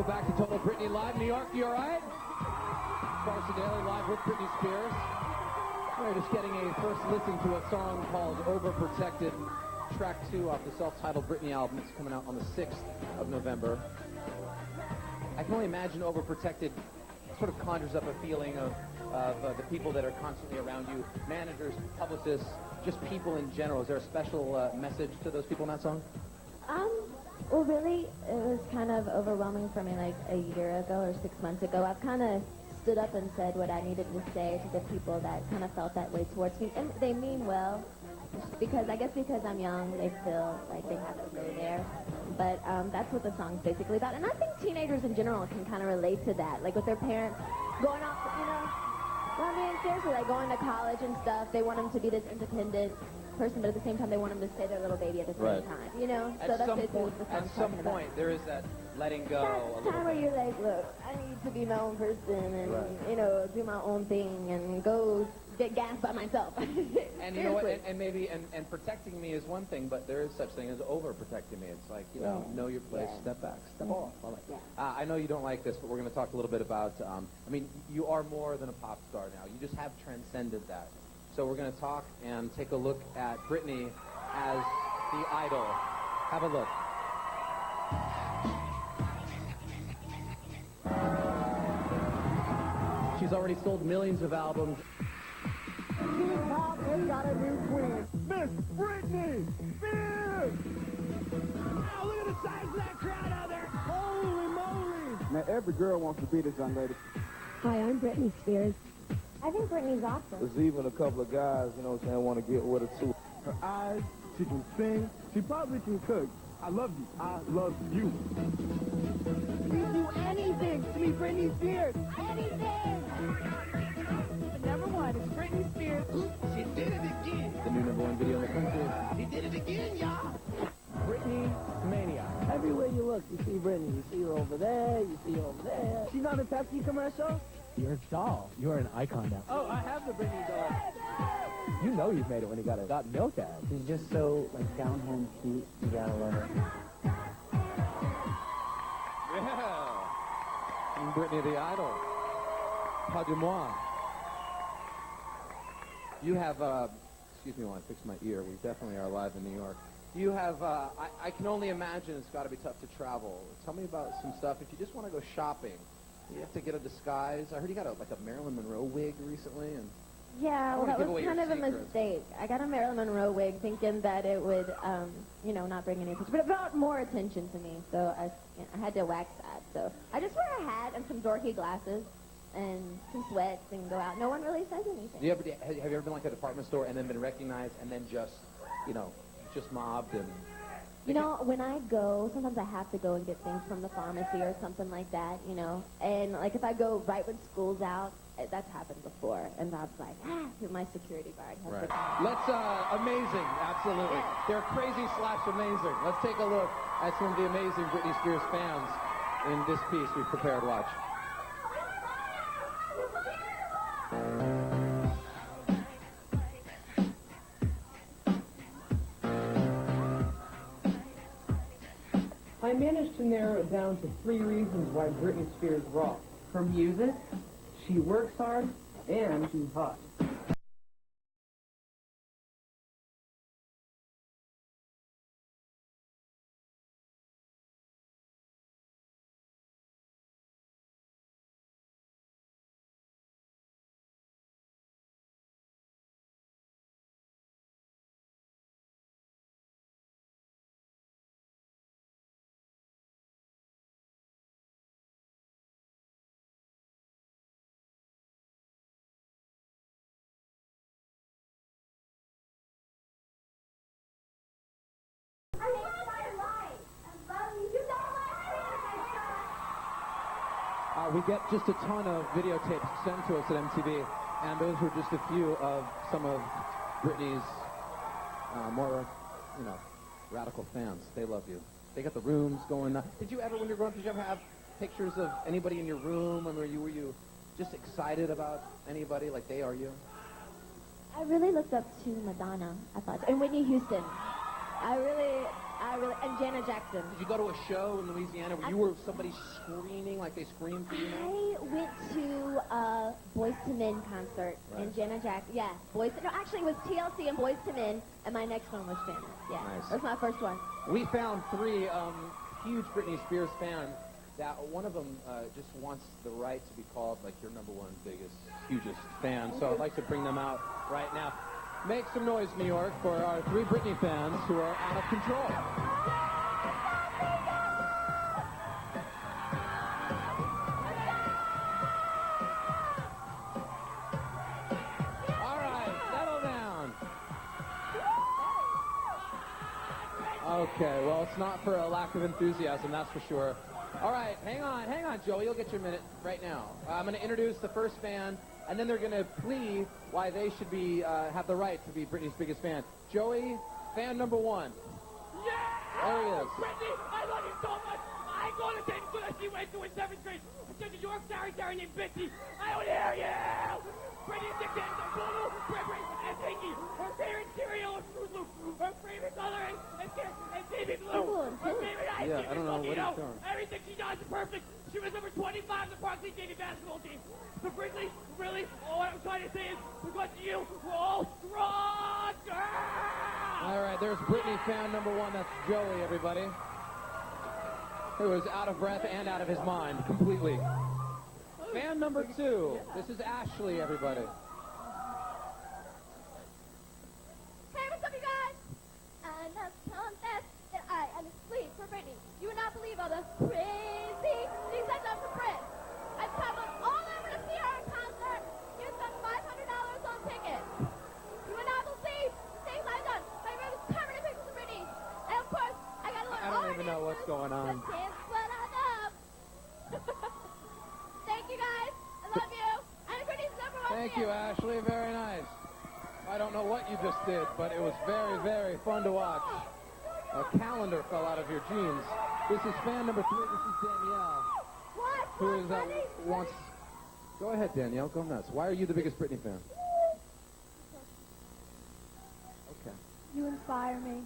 Welcome back to Total Britney Live. New York, you all right? Carson Daly live with Britney Spears. We're just getting a first listen to a song called Overprotected, track 2 off the self-titled Britney album. It's coming out on the 6th of November. I can only imagine Overprotected sort of conjures up a feeling of the people that are constantly around you, managers, publicists, just people in general. Is there a special message to those people in that song? Well, really, it was kind of overwhelming for me like a year ago or 6 months ago. I've kind of stood up and said what I needed to say to the people that kind of felt that way towards me. And they mean well, because I guess because I'm young, they feel like they have to go there. But that's what the song's basically about. And I think teenagers in general can kind of relate to that, like with their parents going off, you know. Well, I mean, seriously, like going to college and stuff, they want them to be this independent person, but at the same time, they want them to stay their little baby at the same time, you know? So that's basically what the song's talking about. At some point, there is that letting go. That time where you're like, look, I need to be my own person and, you know, do my own thing and go get gas by myself. And you know what, and maybe, and protecting me is one thing, but there is such thing as overprotecting me. It's like, you know your place, step back, step off. I know you don't like this, but we're going to talk a little bit about, I mean, you are more than a pop star now. You just have transcended that. So we're going to talk and take a look at Britney as the idol. Have a look. She's already sold millions of albums. Hip-hop has got a new queen. Miss Britney Spears! Wow, look at the size of that crowd out there. Holy moly! Now, every girl wants to be this young lady. Hi, I'm Britney Spears. I think Britney's awesome. There's even a couple of guys, you know what I'm saying, want to get with her, too. Her eyes, she can sing, she probably can cook. I love you. I love you. You do anything to be Britney Spears. Anything! Number 1 is Britney Spears. She did it again. The new #1 video in the country. She did it again, y'all. Britney Mania. Everywhere you look, you see Britney. You see her over there, you see her over there. She's on the Pepsi commercial. You're a doll. You're an icon now. Oh, I have the Britney doll. You know you've made it when you got milk ad. She's just so, like, down home cute. You gotta love her. Yeah. And Britney the idol. Pas de moi. You have, excuse me while I fix my ear. We definitely are live in New York. You have, I can only imagine it's got to be tough to travel. Tell me about some stuff. If you just want to go shopping, you have to get a disguise. I heard you got a Marilyn Monroe wig recently. And Yeah, well, that was kind of a mistake. I got a Marilyn Monroe wig thinking that it would, you know, not bring any attention, but it brought more attention to me, so I had to wax that. So I just wear a hat and some dorky glasses and some sweats and go out. No one really says anything. Have you ever been like a department store and then been recognized and then just, you know, just mobbed and... You know, when I go, sometimes I have to go and get things from the pharmacy or something like that, you know. And, like, if I go right when school's out, that's happened before. And I was like, my security guard has to come. Let's, amazing, absolutely. Yeah. They're crazy / amazing. Let's take a look at some of the amazing Britney Spears fans in this piece we've prepared. Watch. I managed to narrow it down to 3 reasons why Britney Spears rocks. Her music, she works hard, and she's hot. We get just a ton of videotapes sent to us at MTV, and those were just a few of some of Britney's more, you know, radical fans. They love you. They got the rooms going. Did you ever, when you were growing up, did you ever have pictures of anybody in your room? I mean, were you just excited about anybody like they are you? I really looked up to Madonna, I thought, and Whitney Houston. I And Janet Jackson. Did you go to a show in Louisiana where you were somebody screaming like they scream for you now? I went to a Boyz II Men concert and Janet Jackson. Yeah, actually it was TLC and Boyz II Men, and my next one was Janet. Yeah, Nice. That was my first one. We found three huge Britney Spears fans. That one of them just wants the right to be called like your number one biggest, hugest fan. So I'd like to bring them out right now. Make some noise, New York, for our three Britney fans who are out of control. All right, settle down. Okay, well, it's not for a lack of enthusiasm, that's for sure. All right, hang on, Joey. You'll get your minute right now. I'm going to introduce the first fan, and then they're going to plea why they should be have the right to be Britney's biggest fan. Joey, fan number one. Yeah! There he is. Britney, I love you so much. I go to same school as she went to in 7th grade. I said to York Sarah named Bitsy. I don't hear you! Britney's nicknames are Bulu, Brick, and Pinky. Her favorite cereal is Fruit Loops. Her favorite color is baby blue. Her favorite ice cream I don't is know what he's Coquito. doing. Everything she does is perfect. She was number 25 in the Barclays JV basketball team. So Britney, really, what I'm trying to say is, because of you, we're all stronger! All right, there's Britney fan number one. That's Joey, everybody. Who is out of breath and out of his mind completely. Fan number two. This is Ashley, everybody. Hey, what's up, you guys? I must confess that I am asleep for Britney. You would not believe all the crazy things I've done for Chris. I've traveled all over to see her in concert. You spent $500 on tickets. You would not believe things I've done. My room is covered in pictures of Britney. And of course, I got to learn I don't even know what's going on. Dance what I love. Thank you, guys. I love you. I'm Britney's number one Thank fan. you, Ashley. Very nice. I don't know what you just did, but it was very, very fun to watch. A calendar fell out of your jeans. This is fan number three. This is Danielle. What? Who is wants... Go ahead, Danielle. Go nuts. Why are you the biggest Britney fan? Okay. You inspire me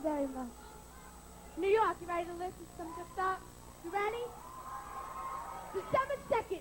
very much. New York, you ready to listen to some good stuff? You ready? December 2nd,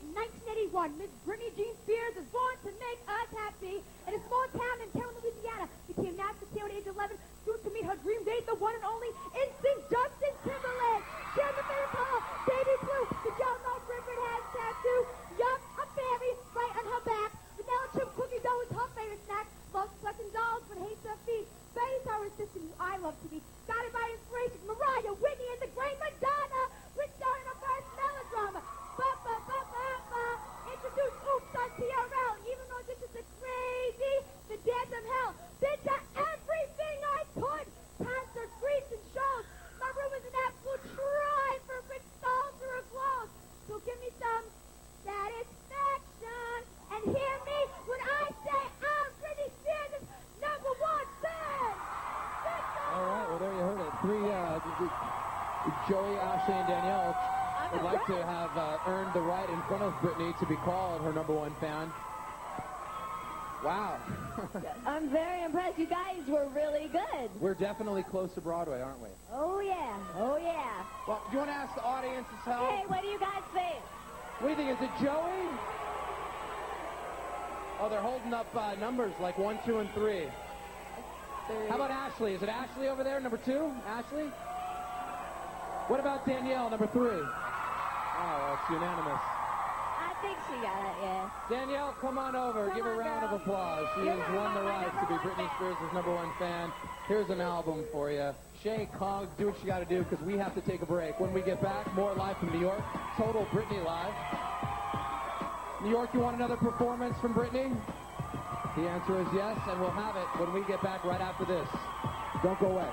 1981, Miss Britney Jean Spears was born to make us happy in a small town in Carroll, Louisiana. Became national hero at age 11, soon to meet her dream date, the one and only instant Justin Timberlake. She had the favorite color, baby blue. Did y'all know Britney has tattoo? Yup, a fairy right on her back. Vanilla chip cookie dough is her favorite snack. Loves collecting dolls but hates her feet. Betty's our assistant, who I love to be. Guided by inspiration, Mariah, Whitney, and the great Madonna. Which started her first melodrama. Introduce Oops on TRL. Even though this is a crazy, the dance of hell. Been to everything I could. Concerts, streets, and shows. My room is an absolute shrine for rich dolls or her clothes. So give me some satisfaction. And hear me when I say I'm Britney Spears' number one fan. All right. Well, there you heard it. Three, Joey, Ashley, and Danielle would like to have earned the right in front of Britney to be called her number one fan. Wow. I'm very impressed. You guys were really good. We're definitely close to Broadway, aren't we? Oh, yeah. Oh, yeah. Well, do you want to ask the audience as well? Hey, what do you guys think? What do you think? Is it Joey? Oh, they're holding up numbers like 1, 2, and 3. How about Ashley? Is it Ashley over there, number 2? Ashley? What about Danielle, number 3? Oh, it's unanimous. I think she got it, yeah. Danielle, come on over. Give her a round of applause. She has won the right to be Britney Spears' number one fan. Here's an album for you. Shay Kong, do what you got to do because we have to take a break. When we get back, more live from New York. Total Britney Live. New York, you want another performance from Britney? The answer is yes, and we'll have it when we get back right after this. Don't go away.